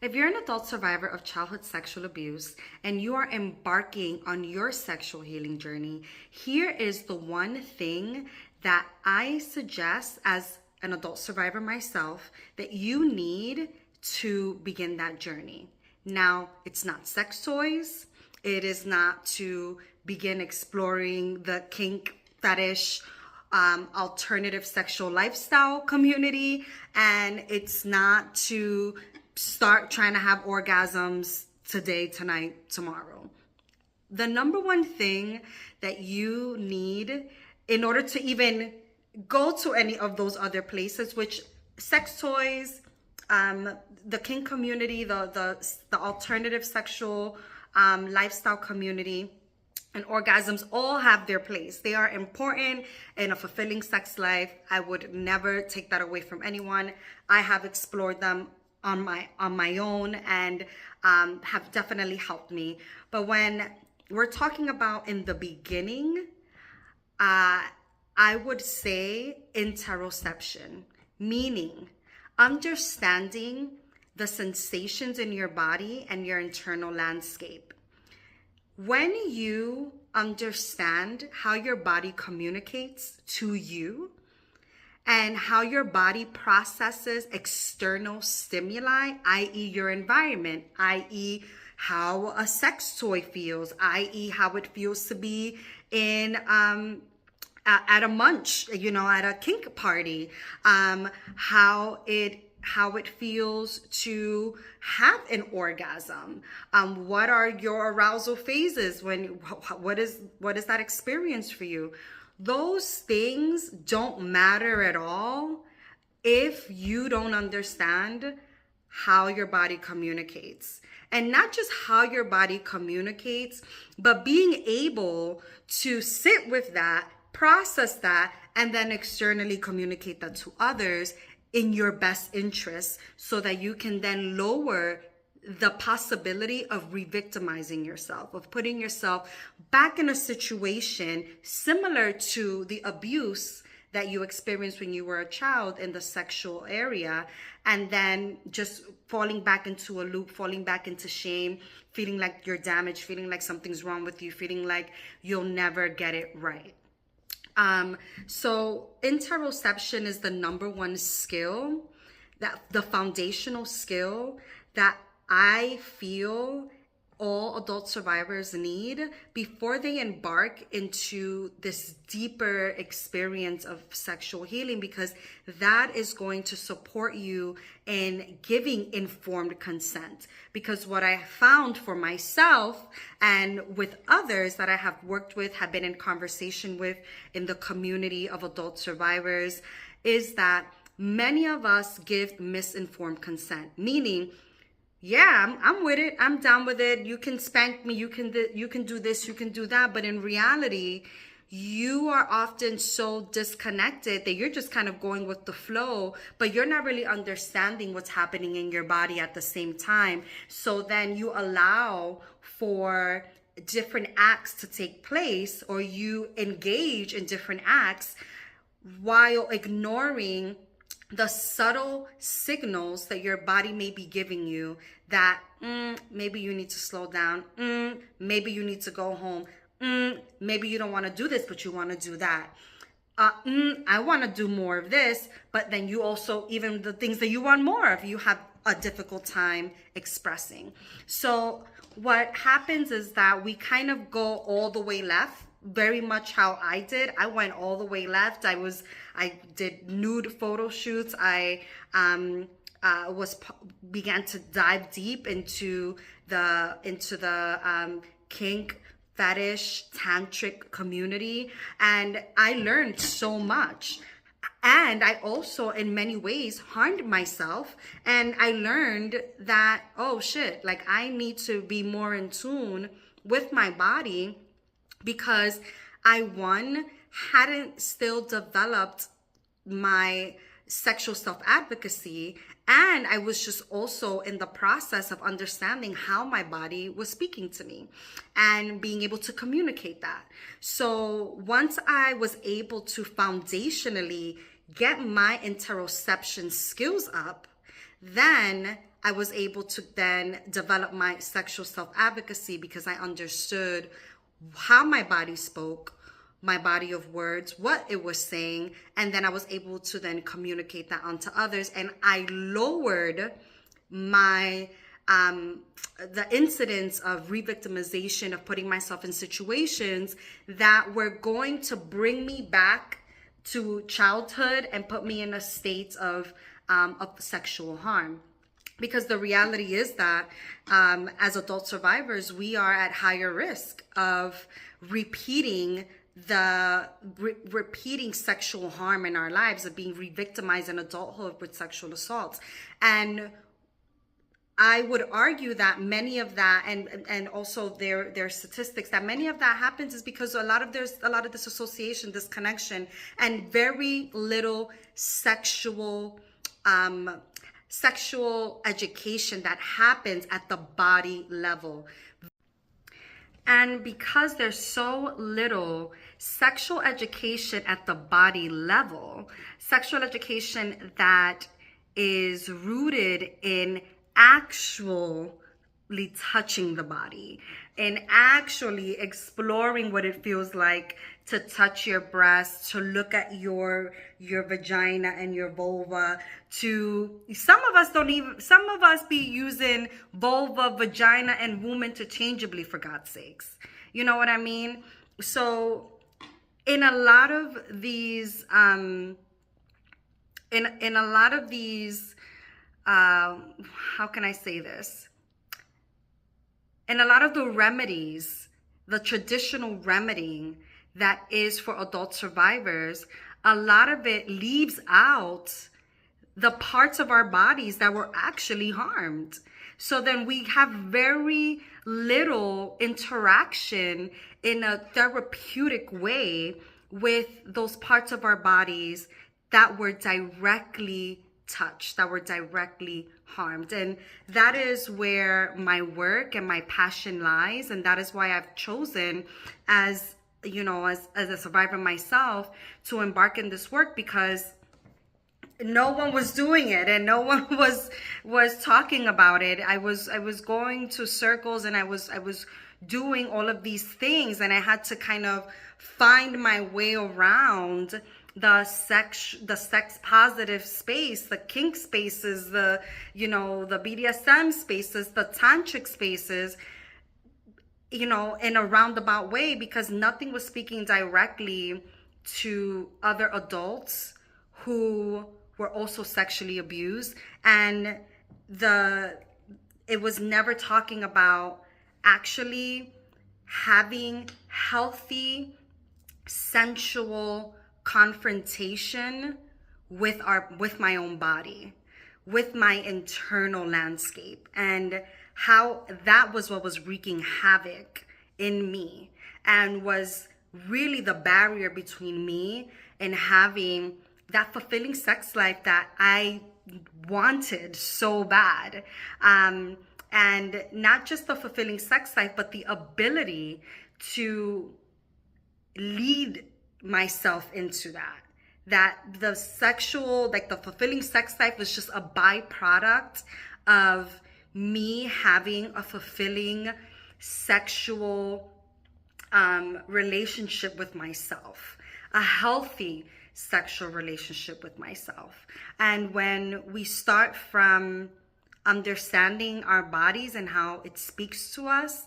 If you're an adult survivor of childhood sexual abuse and you are embarking on your sexual healing journey, here is the one thing that I suggest as an adult survivor myself that you need to begin that journey. Now, it's not sex toys. It is not to begin exploring the kink, fetish, alternative sexual lifestyle community, and it's not to start trying to have orgasms today, tonight, tomorrow. The number one thing that you need in order to even go to any of those other places, which sex toys, the kink community, the alternative sexual lifestyle community, and orgasms all have their place. They are important in a fulfilling sex life. I would never take that away from anyone. I have explored them on my own and have definitely helped me. But when we're talking about in the beginning, I would say interoception, meaning understanding the sensations in your body and your internal landscape. When you understand how your body communicates to you and how your body processes external stimuli, i.e. your environment, i.e. how a sex toy feels, i.e. how it feels to be in at a munch, at a kink party, how it feels to have an orgasm. What are your arousal phases? What is that experience for you? Those things don't matter at all if you don't understand how your body communicates. And not just how your body communicates, but being able to sit with that, process that, and then externally communicate that to others in your best interest so that you can then lower the possibility of re-victimizing yourself, of putting yourself back in a situation similar to the abuse that you experienced when you were a child in the sexual area, and then just falling back into a loop, falling back into shame, feeling like you're damaged, feeling like something's wrong with you, feeling like you'll never get it right. So interoception is the number one skill, that the foundational skill that I feel all adult survivors need before they embark into this deeper experience of sexual healing, because that is going to support you in giving informed consent. Because what I found for myself and with others that I have worked with, have been in conversation with in the community of adult survivors, is that many of us give misinformed consent, meaning, yeah, I'm with it. I'm down with it. You can spank me. You can do this. You can do that. But in reality, you are often so disconnected that you're just kind of going with the flow, but you're not really understanding what's happening in your body at the same time. So then you allow for different acts to take place, or you engage in different acts while ignoring the subtle signals that your body may be giving you that maybe you need to slow down, maybe you need to go home, maybe you don't want to do this, but you want to do that. I want to do more of this, but then you also, even the things that you want more of, you have a difficult time expressing. So what happens is that we kind of go all the way left, very much how I did. I went all the way left. I did nude photo shoots. I began to dive deep into the kink, fetish, tantric community, and I learned so much. And I also, in many ways, harmed myself. And I learned that, oh shit, like I need to be more in tune with my body, because I, hadn't still developed my sexual self-advocacy, and I was just also in the process of understanding how my body was speaking to me and being able to communicate that. So once I was able to foundationally get my interoception skills up, then I was able to then develop my sexual self-advocacy because I understood how my body spoke, my body of words, what it was saying, and then I was able to then communicate that onto others. And I lowered my the incidence of re-victimization, of putting myself in situations that were going to bring me back to childhood and put me in a state of sexual harm. Because the reality is that as adult survivors, we are at higher risk of repeating repeating sexual harm in our lives, of being re-victimized in adulthood with sexual assaults. And I would argue that many of that, and also their statistics, that many of that happens is because there's a lot of this association, this connection, and very little sexual education that happens at the body level. And because there's so little sexual education at the body level, sexual education that is rooted in actually touching the body and actually exploring what it feels like to touch your breasts, to look at your vagina and your vulva. To some of us be using vulva, vagina, and womb interchangeably, for God's sakes. You know what I mean? So in a lot of these how can I say this? And a lot of the remedies, the traditional remedying that is for adult survivors, a lot of it leaves out the parts of our bodies that were actually harmed. So then we have very little interaction in a therapeutic way with those parts of our bodies that were directly touched, that were directly harmed. And that is where my work and my passion lies. And that is why I've chosen, as a survivor myself, to embark in this work, because no one was doing it and no one was talking about it. I was going to circles and I was doing all of these things, and I had to kind of find my way around the sex positive space, the kink spaces, the BDSM spaces, the tantric spaces, in a roundabout way, because nothing was speaking directly to other adults who were also sexually abused. And it was never talking about actually having healthy, sensual confrontation with my own body, with my internal landscape, and how that was what was wreaking havoc in me and was really the barrier between me and having that fulfilling sex life that I wanted so bad. And not just the fulfilling sex life, but the ability to lead myself into that the sexual, like the fulfilling sex life, was just a byproduct of me having a fulfilling sexual relationship with myself, a healthy sexual relationship with myself. And when we start from understanding our bodies and how it speaks to us,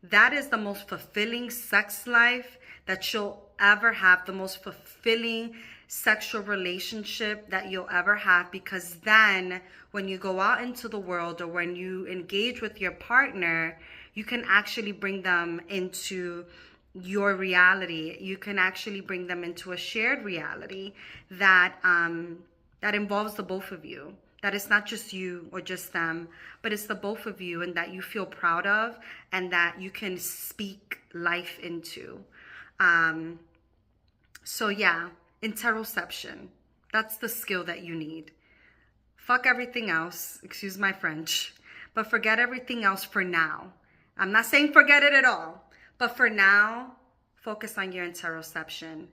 that is the most fulfilling sex life that you'll ever have, the most fulfilling sexual relationship that you'll ever have. Because then when you go out into the world, or when you engage with your partner, you can actually bring them into your reality. You can actually bring them into a shared reality that that involves the both of you. That it's not just you or just them, but it's the both of you, and that you feel proud of, and that you can speak life into. So yeah, interoception. That's the skill that you need. Fuck everything else, excuse my French, but forget everything else for now. I'm not saying forget it at all, but for now, focus on your interoception,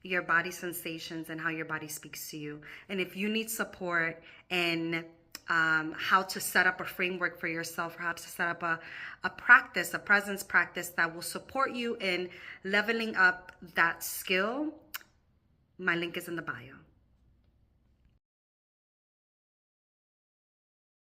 your body sensations, and how your body speaks to you. And if you need support in how to set up a framework for yourself, or how to set up a practice, a presence practice that will support you in leveling up that skill, my link is in the bio.